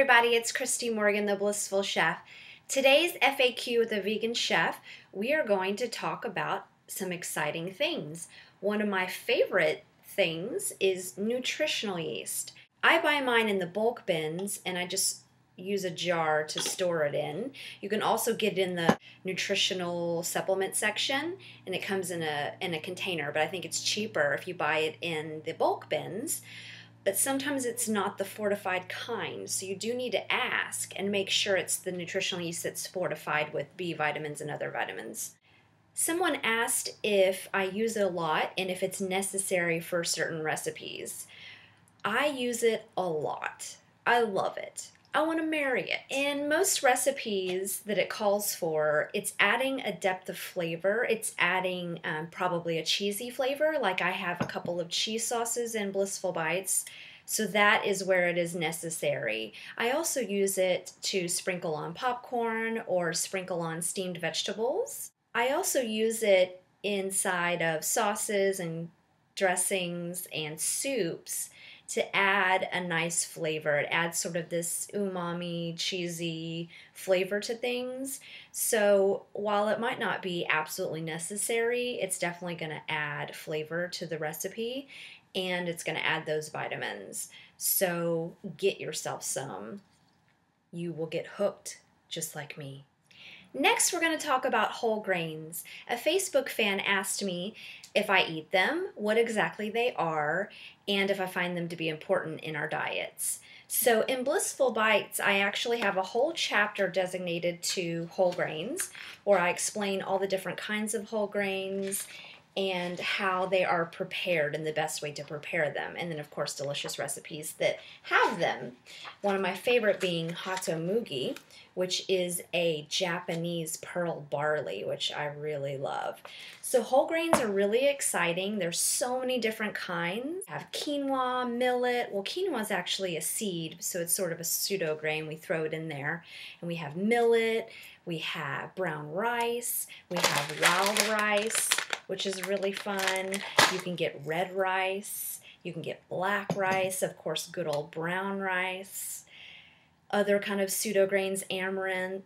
everybody, it's Christy Morgan, the Blissful Chef. Today's FAQ with the Vegan Chef, we are going to talk about some exciting things. One of my favorite things is nutritional yeast. I buy mine in the bulk bins and I just use a jar to store it in. You can also get it in the nutritional supplement section and it comes in a container, but I think it's cheaper if you buy it in the bulk bins. But sometimes it's not the fortified kind, so you do need to ask and make sure it's the nutritional yeast that's fortified with B vitamins and other vitamins. Someone asked if I use it a lot and if it's necessary for certain recipes. I use it a lot. I love it. I want to marry it. In most recipes that it calls for, it's adding a depth of flavor. It's adding probably a cheesy flavor, like I have a couple of cheese sauces in Blissful Bites, so that is where it is necessary. I also use it to sprinkle on popcorn or sprinkle on steamed vegetables. I also use it inside of sauces and dressings and soups to add a nice flavor. It adds sort of this umami, cheesy flavor to things. So while it might not be absolutely necessary, it's definitely going to add flavor to the recipe and it's going to add those vitamins. So get yourself some. You will get hooked just like me. Next, we're going to talk about whole grains. A Facebook fan asked me if I eat them, what exactly they are, and if I find them to be important in our diets. So in Blissful Bites, I actually have a whole chapter designated to whole grains, where I explain all the different kinds of whole grains and how they are prepared and the best way to prepare them. And then, of course, delicious recipes that have them. One of my favorite being hatomugi, which is a Japanese pearl barley, which I really love. So whole grains are really exciting. There's so many different kinds. We have quinoa, millet. Well, quinoa is actually a seed, so it's sort of a pseudo grain. We throw it in there. And we have millet. We have brown rice. We have wild rice, which is really fun. You can get red rice. You can get black rice. Of course, good old brown rice. Other kind of pseudo grains, amaranth.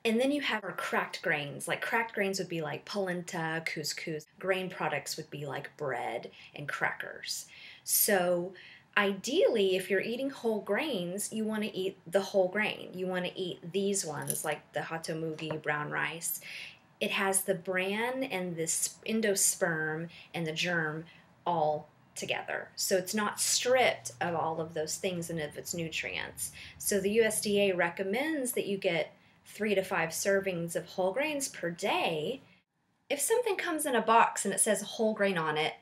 And then you have our cracked grains. Like cracked grains would be like polenta, couscous. Grain products would be like bread and crackers. So ideally, if you're eating whole grains, you want to eat the whole grain. You want to eat these ones, like the hatomugi, brown rice. It has the bran and the endosperm and the germ all together. So it's not stripped of all of those things and of its nutrients. So the USDA recommends that you get 3 to 5 servings of whole grains per day. If something comes in a box and it says whole grain on it,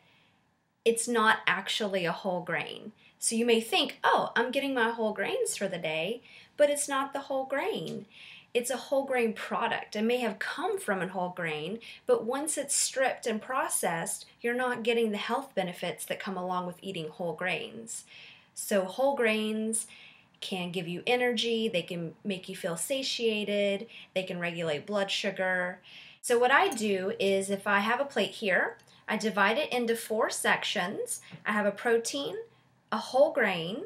it's not actually a whole grain. So you may think, oh, I'm getting my whole grains for the day, but it's not the whole grain. It's a whole grain product. It may have come from a whole grain, but once it's stripped and processed, you're not getting the health benefits that come along with eating whole grains. So whole grains can give you energy, they can make you feel satiated, they can regulate blood sugar. So what I do is if I have a plate here, I divide it into 4 sections. I have a protein, a whole grain,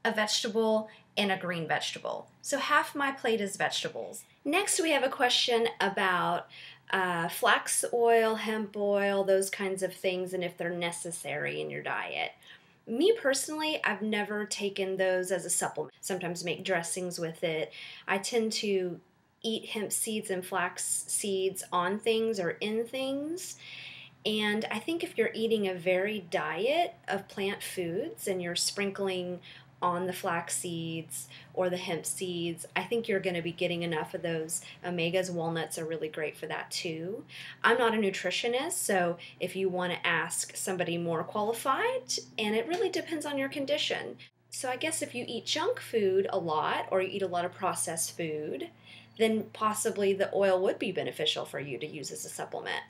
a vegetable, and a green vegetable. So half my plate is vegetables. Next we have a question about flax oil, hemp oil, those kinds of things, and if they're necessary in your diet. Me personally, I've never taken those as a supplement. Sometimes make dressings with it. I tend to eat hemp seeds and flax seeds on things or in things. And I think if you're eating a varied diet of plant foods and you're sprinkling on the flax seeds or the hemp seeds, I think you're going to be getting enough of those omegas. Walnuts are really great for that too. I'm not a nutritionist, so if you want to ask somebody more qualified, and it really depends on your condition. So I guess if you eat junk food a lot or you eat a lot of processed food, then possibly the oil would be beneficial for you to use as a supplement.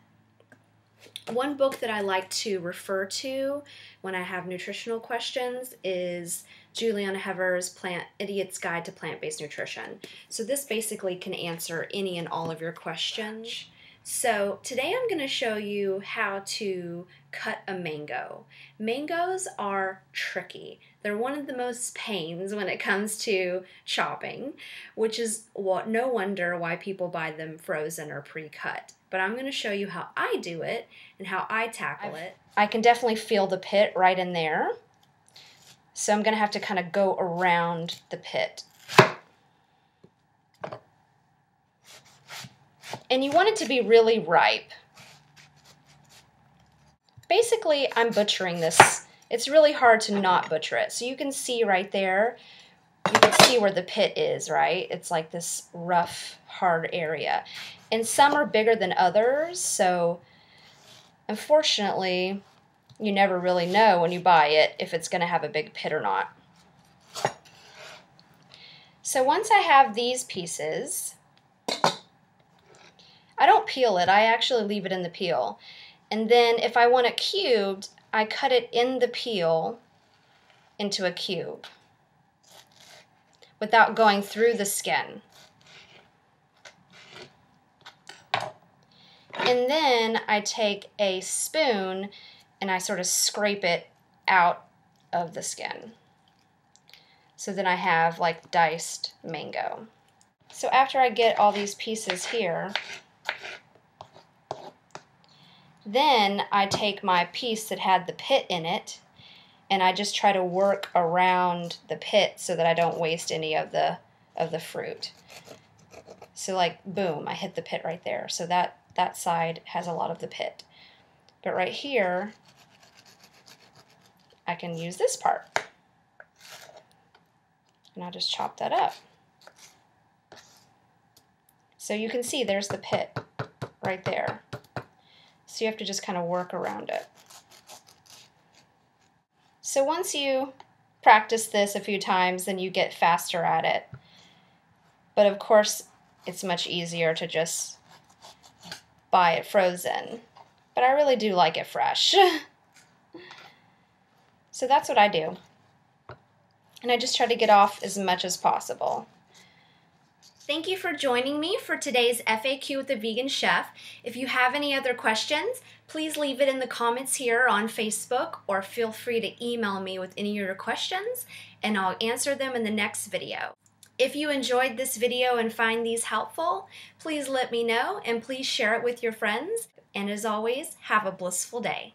One book that I like to refer to when I have nutritional questions is Juliana Hever's Idiot's Guide to Plant-Based Nutrition. So this basically can answer any and all of your questions. So today I'm going to show you how to cut a mango. Mangoes are tricky. They're one of the most pains when it comes to chopping, which is no wonder why people buy them frozen or pre-cut. But I'm going to show you how I do it and how I tackle it. I can definitely feel the pit right in there. So I'm going to have to kind of go around the pit. And you want it to be really ripe. Basically, I'm butchering this. It's really hard to not butcher it. So you can see right there, you can see where the pit is, right? It's like this rough, hard area. And some are bigger than others, so unfortunately, you never really know when you buy it if it's going to have a big pit or not. So once I have these pieces, I don't peel it. I actually leave it in the peel. And then if I want it cubed, I cut it in the peel into a cube without going through the skin. And then I take a spoon and I sort of scrape it out of the skin. So then I have like diced mango. So after I get all these pieces here, then I take my piece that had the pit in it and I just try to work around the pit so that I don't waste any of the fruit. So like boom, I hit the pit right there. So that side has a lot of the pit. But right here, I can use this part. And I'll just chop that up. So you can see there's the pit right there. So you have to just kind of work around it. So once you practice this a few times, then you get faster at it. But of course, it's much easier to just buy it frozen. But I really do like it fresh. So that's what I do. And I just try to get off as much as possible. Thank you for joining me for today's FAQ with the Vegan Chef. If you have any other questions, please leave it in the comments here on Facebook or feel free to email me with any of your questions and I'll answer them in the next video. If you enjoyed this video and find these helpful, please let me know and please share it with your friends. And as always, have a blissful day.